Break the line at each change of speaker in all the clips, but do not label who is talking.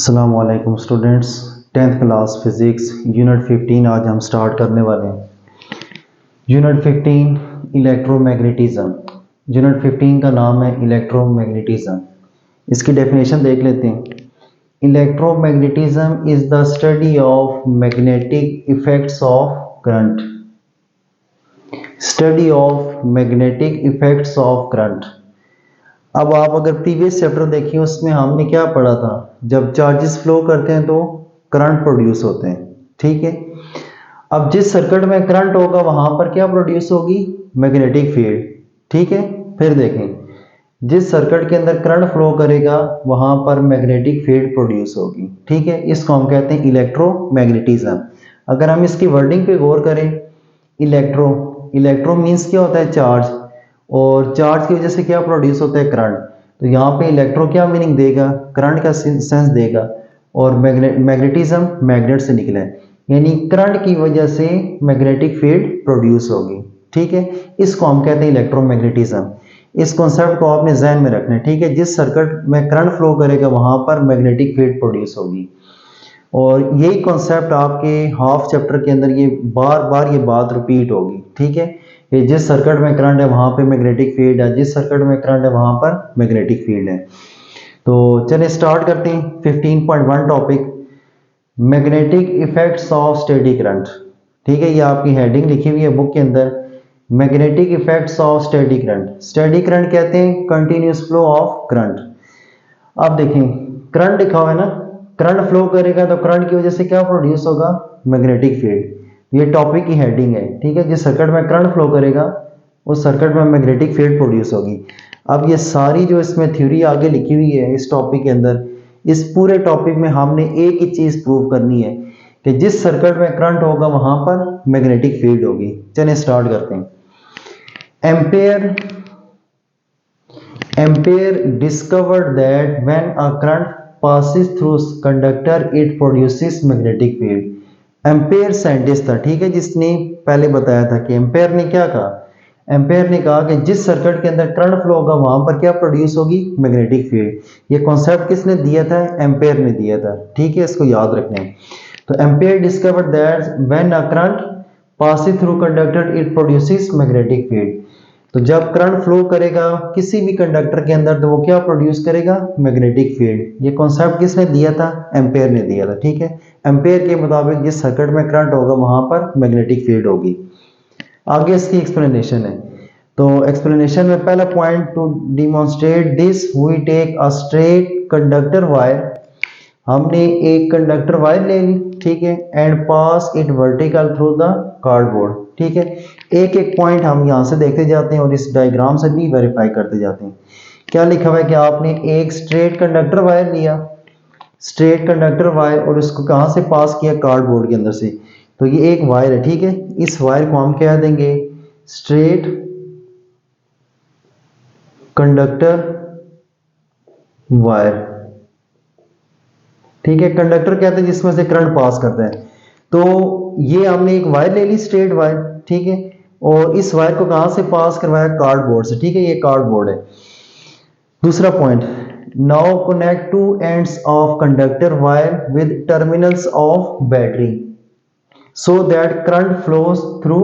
अस्सलामुअलैकुम students, 10th class physics unit 15 आज हम स्टार्ट करने वाले हैं। Unit 15 electromagnetism. यूनिट 15 का नाम है इलेक्ट्रोमैग्नेटिज्म। इसकी डेफिनेशन देख लेते हैं। Electromagnetism is the study of magnetic effects of current. Study of magnetic effects of current. अब आप अगर प्रीवियस चैप्टर देखिए उसमें हमने क्या पढ़ा था, जब चार्जेस फ्लो करते हैं तो करंट प्रोड्यूस होते हैं। ठीक है, अब जिस सर्किट में करंट होगा वहां पर क्या प्रोड्यूस होगी, मैग्नेटिक फील्ड। ठीक है, फिर देखें जिस सर्किट के अंदर करंट फ्लो करेगा वहां पर मैग्नेटिक फील्ड प्रोड्यूस होगी। ठीक है, इसको हम कहते हैं इलेक्ट्रोमैग्नेटिज्म। अगर हम इसकी वर्डिंग पे गौर करें, इलेक्ट्रो मीन्स क्या होता है, चार्ज, और चार्ज की वजह से क्या प्रोड्यूस होता है, करंट। तो यहाँ पे इलेक्ट्रो क्या मीनिंग देगा, करंट का सेंस देगा, और मैग्नेटिज्म मैग्नेट से निकला है, यानी करंट की वजह से मैग्नेटिक फील्ड प्रोड्यूस होगी। ठीक है, इसको हम कहते हैं इलेक्ट्रोमैग्नेटिज्म। इस कॉन्सेप्ट को आपने जहन में रखना है। ठीक है, जिस सर्किट में करंट फ्लो करेगा वहां पर मैग्नेटिक फील्ड प्रोड्यूस होगी, और यही कॉन्सेप्ट आपके हाफ चैप्टर के अंदर ये बार बार ये बात रिपीट होगी। ठीक है, ये जिस सर्किट में करंट है वहां पे मैग्नेटिक फील्ड है, जिस सर्किट में करंट है वहां पर मैग्नेटिक फील्ड है। तो चलिए स्टार्ट करते हैं। 15.1 topic, magnetic effects of steady current. ठीक है, ये आपकी हेडिंग लिखी हुई है बुक के अंदर, magnetic effects of steady current. Steady current कहते हैं कंटिन्यूस फ्लो ऑफ करंट। अब देखें, करंट लिखा हुआ है ना, करंट फ्लो करेगा तो करंट की वजह से क्या प्रोड्यूस होगा, मैग्नेटिक फील्ड। ये टॉपिक की हेडिंग है। ठीक है, जिस सर्किट में करंट फ्लो करेगा उस सर्किट में मैग्नेटिक फील्ड प्रोड्यूस होगी। अब ये सारी जो इसमें थ्योरी आगे लिखी हुई है इस टॉपिक के अंदर, इस पूरे टॉपिक में हमने एक ही चीज प्रूव करनी है कि जिस सर्किट में करंट होगा वहां पर मैग्नेटिक फील्ड होगी। चलिए स्टार्ट करते हैं। Ampere discovered that when a current passes through conductor it produces magnetic field। Ampere scientist था, ठीक है, जिसने पहले बताया था कि एम्पेयर ने क्या कहा, एम्पेयर ने कहा कि जिस सर्किट के अंदर करंट फ्लो होगा वहां पर क्या प्रोड्यूस होगी, मैग्नेटिक फील्ड। ये कॉन्सेप्ट किसने दिया था, एम्पेयर ने दिया था। ठीक है, इसको याद रखना है। तो ampere discovered that when a current passes through conductor it produces magnetic field। तो जब करंट फ्लो करेगा किसी भी कंडक्टर के अंदर तो वो क्या प्रोड्यूस करेगा, मैग्नेटिक फील्ड। ये कॉन्सेप्ट किसने दिया था, एम्पेयर ने दिया था। ठीक है, एम्पेयर के मुताबिक जिस सर्किट में करंट होगा वहां पर मैग्नेटिक फील्ड होगी। आगे इसकी एक्सप्लेनेशन है। तो एक्सप्लेनेशन में पहला point, to demonstrate this we take a straight conductor wire. हमने एक कंडक्टर वायर ले ली, ठीक है, and pass it vertical through the cardboard. ठीक है, एक एक पॉइंट हम यहां से देखते जाते हैं और इस डायग्राम से भी वेरीफाई करते जाते हैं। क्या लिखा हुआ है कि आपने एक स्ट्रेट कंडक्टर वायर लिया, स्ट्रेट कंडक्टर वायर, और इसको कहां से पास किया, कार्डबोर्ड के अंदर से। तो ये एक वायर है। ठीक है, इस वायर को हम कह देंगे स्ट्रेट कंडक्टर वायर। ठीक है, कंडक्टर कहते हैं जिसमें से करंट पास करता है। तो ये हमने एक वायर ले ली, स्ट्रेट वायर। ठीक है, और इस वायर को कहां से पास करवाया, कार्डबोर्ड से। ठीक है, ये कार्डबोर्ड है। दूसरा point, now connect two ends of conductor wire with terminals of battery so that current flows through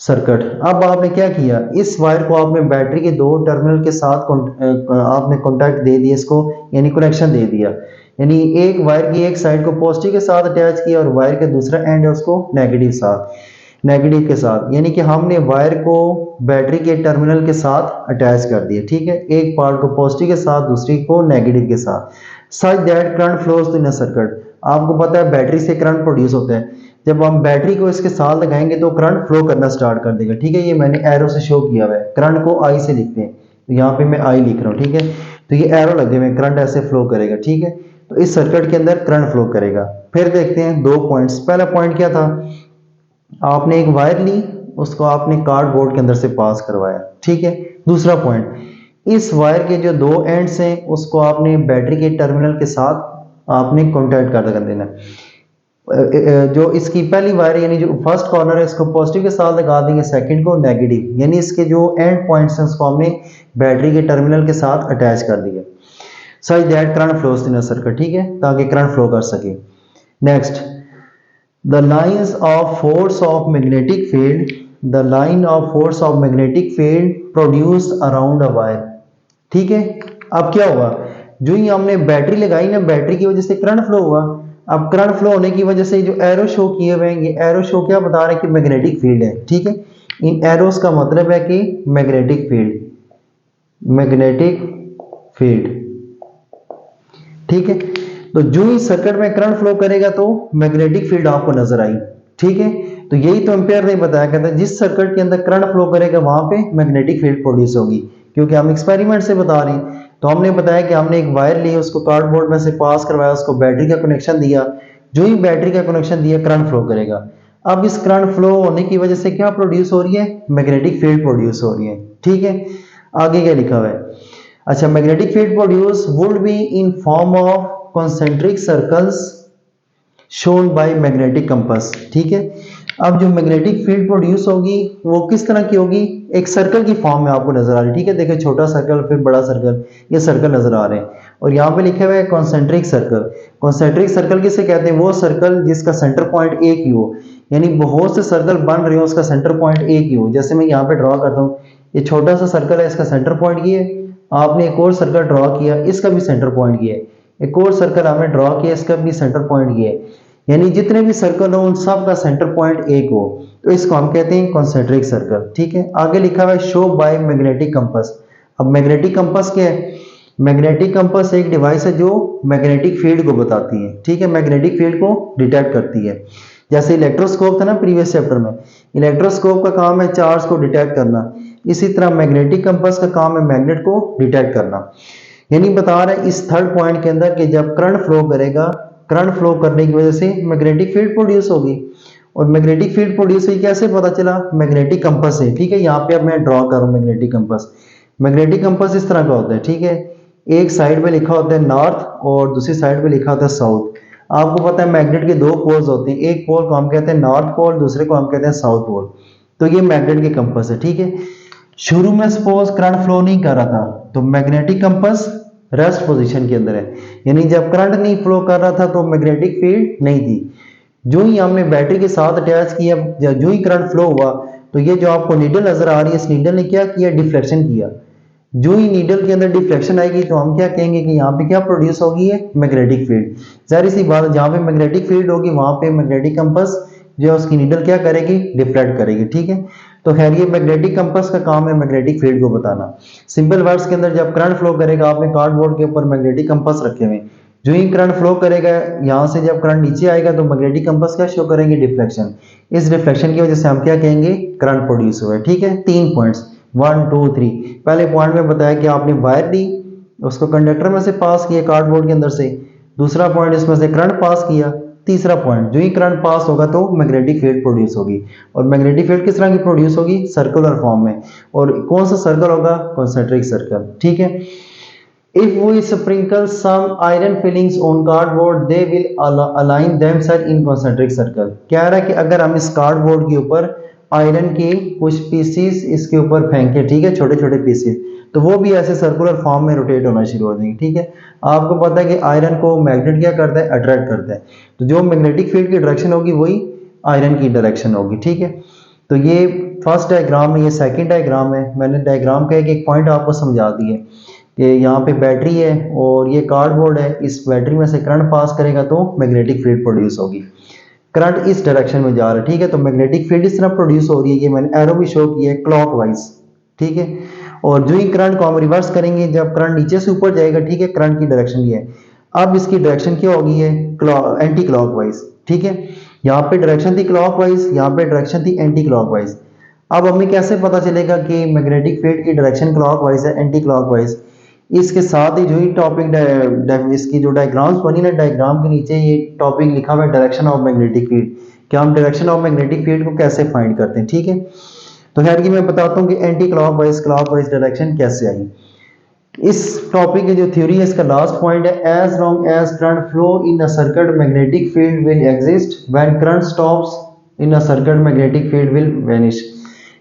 circuit. अब आपने क्या किया, इस वायर को आपने बैटरी के दो टर्मिनल के साथ आपने कॉन्टैक्ट दे दिया, इसको यानी कनेक्शन दे दिया। यानी एक वायर की एक साइड को पॉजिटिव के साथ अटैच किया और वायर के दूसरा एंड है उसको नेगेटिव के साथ, यानी कि हमने वायर को बैटरी के टर्मिनल के साथ अटैच कर दिया। ठीक है, एक पार्ट को पॉजिटिव के साथ दूसरी को नेगेटिव के साथ, such that current flows in a circuit. आपको पता है बैटरी से करंट प्रोड्यूस होता है, जब हम बैटरी को इसके साथ लगाएंगे तो करंट फ्लो करना स्टार्ट कर देगा। ठीक है, ये मैंने एरो से शो किया हुआ है, करंट को आई से लिखते हैं, तो यहाँ पे मैं आई लिख रहा हूँ। ठीक है, तो ये एरो लगे हुए, करंट ऐसे फ्लो करेगा। ठीक है, तो इस सर्किट के अंदर करंट फ्लो करेगा। फिर देखते हैं दो पॉइंट्स। पहला पॉइंट क्या था, आपने एक वायर ली, उसको आपने कार्डबोर्ड के अंदर से पास करवाया। ठीक है, दूसरा पॉइंट, इस वायर के जो दो एंड्स हैं उसको आपने बैटरी के टर्मिनल के साथ आपने कॉन्टैक्ट कर देना। जो इसकी पहली वायर यानी जो फर्स्ट कॉर्नर है इसको पॉजिटिव के साथ लगा देंगे, सेकंड को नेगेटिव, यानी इसके जो एंड पॉइंट्स हैं उसको हमने बैटरी के टर्मिनल के साथ अटैच कर दिया। Such that current flows in a circuit, ठीक है, ताकि करंट फ्लो कर सके। Next, the lines of force of magnetic field, the line of force of magnetic field produce around a wire, ठीक है। अब क्या हुआ, जो ही हमने बैटरी लगाई ना, बैटरी की वजह से करंट फ्लो हुआ। अब करंट फ्लो होने की वजह से जो एरो शो किए हुए हैं, ये एरो शो क्या बता रहे हैं कि मैग्नेटिक फील्ड है, ठीक है। इन एरोस का मतलब है कि मैग्नेटिक फील्ड, मैग्नेटिक फील्ड, ठीक है। तो जो ही सर्किट में करंट फ्लो करेगा तो मैग्नेटिक फील्ड आपको नजर आई, ठीक है। तो यही तो एम्पेयर ने बताया, कहता है जिस सर्किट के अंदर करंट फ्लो करेगा वहां पे मैग्नेटिक फील्ड प्रोड्यूस होगी, क्योंकि हम एक्सपेरिमेंट से बता रहे हैं। तो हमने बताया कि हमने एक वायर ली, उसको कार्डबोर्ड में से पास करवाया, उसको बैटरी का कनेक्शन दिया, जो ही बैटरी का कनेक्शन दिया करंट फ्लो करेगा। अब इस करंट फ्लो होने की वजह से क्या प्रोड्यूस हो रही है, मैग्नेटिक फील्ड प्रोड्यूस हो रही है, ठीक है। आगे क्या लिखा हुआ है, अच्छा, magnetic field produce would be in form of concentric circles shown by magnetic compass, ठीक है। अब जो मैग्नेटिक फील्ड प्रोड्यूस होगी वो किस तरह की होगी, एक सर्कल की फॉर्म में आपको नजर आ रही है, ठीक है। देखो छोटा सर्कल फिर बड़ा सर्कल, ये सर्कल नजर आ रहे हैं। और यहाँ पे लिखे हुए है कॉन्सेंट्रिक सर्कल। कॉन्सेंट्रिक सर्कल किसे कहते हैं, वो सर्कल जिसका सेंटर पॉइंट एक ही हो, यानी बहुत से सर्कल बन रहे हो उसका सेंटर पॉइंट एक ही हो। जैसे मैं यहाँ पे ड्रॉ करता हूँ, ये छोटा सा सर्कल है, इसका सेंटर पॉइंट ये है। आपने एक और सर्कल ड्रॉ किया, इसका भी सेंटर पॉइंट ये है। एक और सर्कल हमने ड्रॉ किया, इसका भी सेंटर पॉइंट ये है। यानी जितने भी सर्कल हो उन सब का सेंटर पॉइंट एक हो, तो इसको हम कहते हैं कॉन्सेंट्रिक सर्कल, ठीक है। आगे लिखा हुआ है शो बाय मैग्नेटिक कंपास। अब मैग्नेटिक कंपास क्या है, मैग्नेटिक कंपास एक डिवाइस है जो मैग्नेटिक फील्ड को बताती है, ठीक है, मैग्नेटिक फील्ड को डिटेक्ट करती है। जैसे इलेक्ट्रोस्कोप था ना प्रीवियस चैप्टर में, इलेक्ट्रोस्कोप का काम है चार्ज को डिटेक्ट करना, इसी तरह मैग्नेटिक कंपास का काम है मैग्नेट को डिटेक्ट करना। यानी बता रहे हैं इस थर्ड पॉइंट के अंदर कि जब करंट फ्लो करेगा, करंट फ्लो करने की वजह से मैग्नेटिक फील्ड प्रोड्यूस होगी। और मैग्नेटिक फील्ड प्रोड्यूस हुई कैसे पता चला, मैग्नेटिक कंपास से, ठीक है। यहाँ पे अब मैं ड्रॉ करूँ मैग्नेटिक कंपास। मैग्नेटिक कंपास इस तरह का होता है, ठीक है। एक साइड में लिखा होता है नॉर्थ और दूसरी साइड में लिखा होता है साउथ। आपको पता है मैग्नेट के दो पोल्स होते हैं, एक पोल को हम कहते हैं नॉर्थ पोल, दूसरे को हम कहते हैं साउथ पोल। तो ये मैग्नेट के कंपास है, ठीक है। शुरू में सपोज करंट फ्लो नहीं कर रहा था तो मैग्नेटिक कंपास रेस्ट पोजीशन के अंदर है, यानी जब करंट नहीं फ्लो कर रहा था तो मैग्नेटिक फील्ड नहीं थी। जो ही हमने बैटरी के साथ अटैच किया, जो ही करंट फ्लो हुआ तो ये जो आपको नीडल नजर आ रही है, इस नीडल ने क्या किया, डिफ्लेक्शन किया। जो ही नीडल के अंदर डिफ्लेक्शन आएगी तो हम क्या कहेंगे कि यहाँ पे क्या प्रोड्यूस होगी है, मैग्नेटिक फील्ड। जाहिर सी बात, जहाँ पे मैग्नेटिक फील्ड होगी वहां पे मैग्नेटिक कंपास जो है उसकी नीडल क्या करेगी, डिफ्लेक्ट करेगी, ठीक है। तो खैर ये मैग्नेटिक कंपास का काम है मैग्नेटिक फील्ड को बताना। सिंपल वर्ड्स के अंदर जब करंट फ्लो करेगा, आपने कार्डबोर्ड के ऊपर मैग्नेटिक कंपास रखे हुए, जो ही करंट फ्लो करेगा यहाँ से जब करंट नीचे आएगा तो मैग्नेटिक कंपास क्या शो करेंगे, डिफ्लेक्शन। इस डिफ्लेक्शन की वजह से हम क्या कहेंगे, करंट प्रोड्यूस हुआ है, ठीक है। 3 पॉइंट्स 1 2 3। पहले पॉइंट में बताया कि आपने वायर ली, उसको कंडक्टर में से पास किया कार्डबोर्ड के अंदर से। दूसरा पॉइंट इसमें से करंट पास किया। तीसरा पॉइंट, जो ही करंट पास होगा तो मैग्नेटिक फील्ड प्रोड्यूस होगी। और मैग्नेटिक फील्ड किस तरह की प्रोड्यूस होगी, सर्कुलर फॉर्म में। और कौन सा सर्कल होगा, कॉन्सेंट्रिक सर्कल, ठीक है। If we sprinkle some iron fillings on cardboard, they will align themselves in concentric circle। कह रहा है कि अगर हम इस कार्डबोर्ड के ऊपर आयरन के कुछ पीसीस इसके ऊपर फेंके, ठीक है, छोटे छोटे पीसीस, तो वो भी ऐसे सर्कुलर फॉर्म में रोटेट होना शुरू हो जाएंगे, ठीक है। आपको पता है कि आयरन को मैग्नेट क्या करता है, अट्रैक्ट करता है। तो जो मैग्नेटिक फील्ड की डायरेक्शन होगी वही आयरन की डायरेक्शन होगी, ठीक है। तो ये फर्स्ट डायग्राम है, ये सेकंड डायग्राम है। मैंने डायग्राम का एक पॉइंट आपको समझा दिए कि यहाँ पे बैटरी है और ये कार्डबोर्ड है, इस बैटरी में से करंट पास करेगा तो मैग्नेटिक फील्ड प्रोड्यूस होगी। करंट इस डायरेक्शन में जा रहा है, ठीक है, तो मैग्नेटिक फील्ड इस तरह प्रोड्यूस हो रही है। ये मैंने एरो भी शो किया है क्लॉकवाइज, ठीक है। और जो ही करंट को हम रिवर्स करेंगे, जब करंट नीचे से ऊपर जाएगा, ठीक है, करंट की डायरेक्शन ये है। अब इसकी डायरेक्शन क्या होगी है, एंटी क्लॉकवाइज, ठीक है। यहाँ पे डायरेक्शन थी क्लॉकवाइज, यहाँ पे डायरेक्शन थी एंटी क्लॉकवाइज। अब हमें कैसे पता चलेगा कि मैग्नेटिक फील्ड की डायरेक्शन क्लॉकवाइज है, एंटी क्लॉकवाइज। इसके साथ ही जो ही टॉपिक इसकी जो डायग्राम्स बनी ना, डायग्राम के नीचे ये टॉपिक लिखा हुआ है डायरेक्शन ऑफ मैग्नेटिक फील्ड, कि हम डायरेक्शन ऑफ मैग्नेटिक फील्ड को कैसे फाइंड करते हैं, ठीक है। तो खैर कि मैं बताता हूँ कि एंटी क्लॉकवाइज डायरेक्शन कैसे आई। इस टॉपिक की जो थ्योरी है इसका लास्ट पॉइंट है, as long as current flow in a circuit magnetic field will exist, when current stops in a circuit magnetic field will vanish.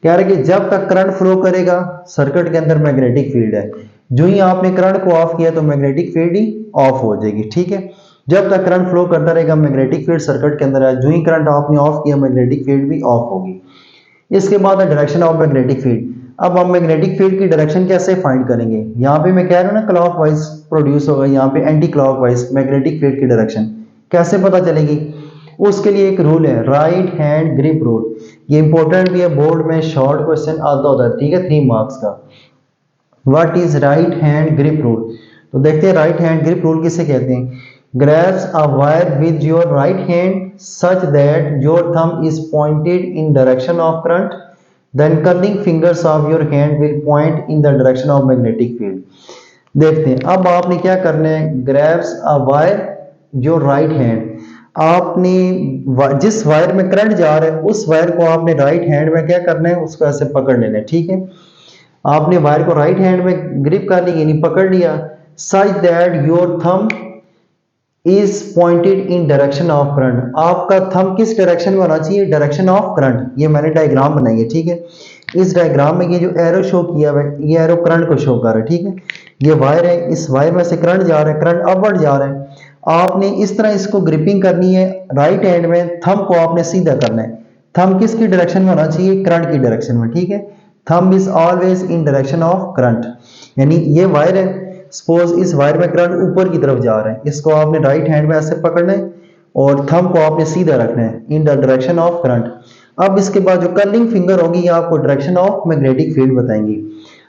कह रहे कि जब तक करंट फ्लो करेगा सर्किट के अंदर मैग्नेटिक फील्ड है, जो ही आपने करंट को ऑफ किया तो मैग्नेटिक फील्ड ही ऑफ हो जाएगी, ठीक है। जब तक करंट फ्लो करता रहेगा मैग्नेटिक फील्ड सर्किट के अंदर है, जो ही करंट आपने ऑफ किया मैग्नेटिक फील्ड भी ऑफ होगी। इसके बाद है डायरेक्शन ऑफ मैग्नेटिक फील्ड। अब हम मैग्नेटिक फील्ड की डायरेक्शन कैसे फाइंड करेंगे, यहाँ पे मैं कह रहा हूँ ना क्लॉक वाइज प्रोड्यूस होगा, यहाँ पे anti clock wise magnetic field की डायरेक्शन कैसे पता चलेगी। उसके लिए एक रूल है, राइट हैंड ग्रिप रूल। ये इंपॉर्टेंट भी है, बोर्ड में शॉर्ट क्वेश्चन आता होता है, ठीक है, 3 मार्क्स का। What is right hand grip rule. तो देखते हैं राइट हैंड ग्रिप रूल किसे कहते हैं। Grabs a wire with your right hand such that your thumb is pointed in direction of current, then curling fingers of your hand will point in the direction of magnetic field. देखते हैं अब आपने क्या करना है, grabs a wire your right hand, आपने जिस wire में करंट जा रहा है उस वायर को आपने राइट हैंड में क्या करना है, उसको ऐसे पकड़ लेना है, ठीक है। आपने वायर को राइट हैंड में ग्रिप कर ली यानी पकड़ लिया, सच that your thumb is pointed in direction of current. आपका थंब किस डायरेक्शन में होना चाहिए, डायरेक्शन ऑफ करंट। ये मैंने डायग्राम बनाई है, ठीक है। इस डायग्राम में ये जो एरो शो किया हुआ है ये एरो करंट को शो कर रहा है, ठीक है। ये वायर है, इस वायर में से करंट जा रहा है, करंट अपवर्ड जा रहा है। आपने इस तरह इसको ग्रिपिंग करनी है राइट हैंड में, थंब को आपने सीधा करना है। थंब किसकी डायरेक्शन में होना चाहिए, करंट की डायरेक्शन में, ठीक है। Thumb is always in direction of current, यानी ये वायर है, सपोज इस वायर में करंट ऊपर की तरफ जा रहा है, इसको आपने राइट हैंड में ऐसे पकड़ना है और थंब को आपने सीधा रखना है इन द डायरेक्शन ऑफ करंट। अब इसके बाद जो कर्लिंग फिंगर होगी ये आपको डायरेक्शन ऑफ मैग्नेटिक फील्ड बताएंगी।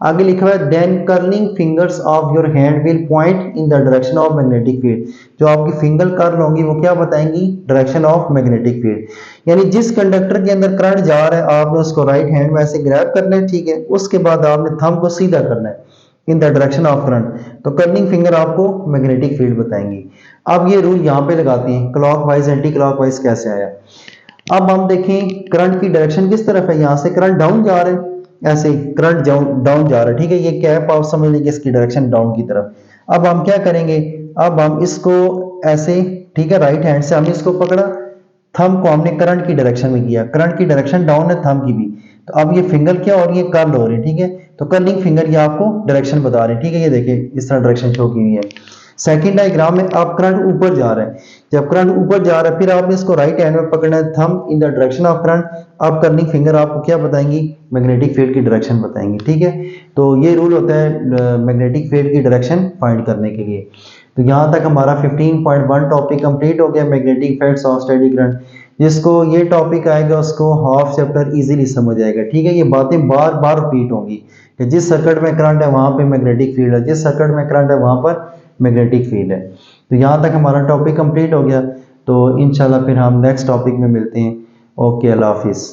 आगे लिखा हुआ है then curling fingers of your hand will point in the direction of magnetic field. जो आपकी फिंगर कर्ल होंगी वो क्या बताएंगी, डायरेक्शन ऑफ मैग्नेटिक फील्ड। यानी जिस कंडक्टर के अंदर करंट जा रहा है आपने उसको राइट हैंड में ऐसे ग्रैब करना है, ठीक है। उसके बाद आपने थंब को सीधा करना है इन द डायरेक्शन ऑफ करंट, तो कर्लिंग फिंगर आपको मैग्नेटिक फील्ड बताएंगी। अब ये रूल यहाँ पे लगाते हैं क्लॉकवाइज एंटी क्लॉकवाइज कैसे आया। अब हम देखें करंट की डायरेक्शन किस तरफ है, यहाँ से करंट डाउन जा रहा है, ऐसे करंट डाउन जा रहा है, ठीक है। ये कैप आप समझ लीजिए इसकी डायरेक्शन डाउन की तरफ। अब हम क्या करेंगे, अब हम इसको ऐसे, ठीक है, राइट हैंड से हमने इसको पकड़ा, थंब को हमने करंट की डायरेक्शन में किया, करंट की डायरेक्शन डाउन है थंब की भी, तो अब ये फिंगर क्या हो रही है, कर्ल हो रही है, ठीक है। तो कर्लिंग फिंगर ये आपको डायरेक्शन बता रहे हैं, ठीक है। ये देखिए इस तरह डायरेक्शन शो की हुई है। सेकंड डायग्राम में अब करंट ऊपर जा रहा है, जब करंट ऊपर जा रहा है फिर आपने इसको राइट हैंड में पकड़ना है, thumb in the direction of current. अब कर्लिंग फिंगर आपको क्या बताएंगी, मैग्नेटिक फील्ड की डायरेक्शन बताएंगी, ठीक है। तो ये रूल होता है मैग्नेटिक फील्ड की डायरेक्शन फाइंड करने के लिए। तो यहाँ तक हमारा 15.1 टॉपिक कंप्लीट हो गया, magnetic effects of steady current. जिसको ये टॉपिक आएगा उसको हाफ चैप्टर इजीली समझ आएगा, ठीक है। ये बातें बार बार रिपीट होंगी कि जिस सर्किट में करंट है वहां पे मैग्नेटिक फील्ड है, जिस सर्किट में करंट है वहां पर मैग्नेटिक फील्ड है। तो यहाँ तक हमारा टॉपिक कंप्लीट हो गया, तो इंशाल्लाह फिर हम नेक्स्ट टॉपिक में मिलते हैं। ओके, अल्लाह हाफिज़।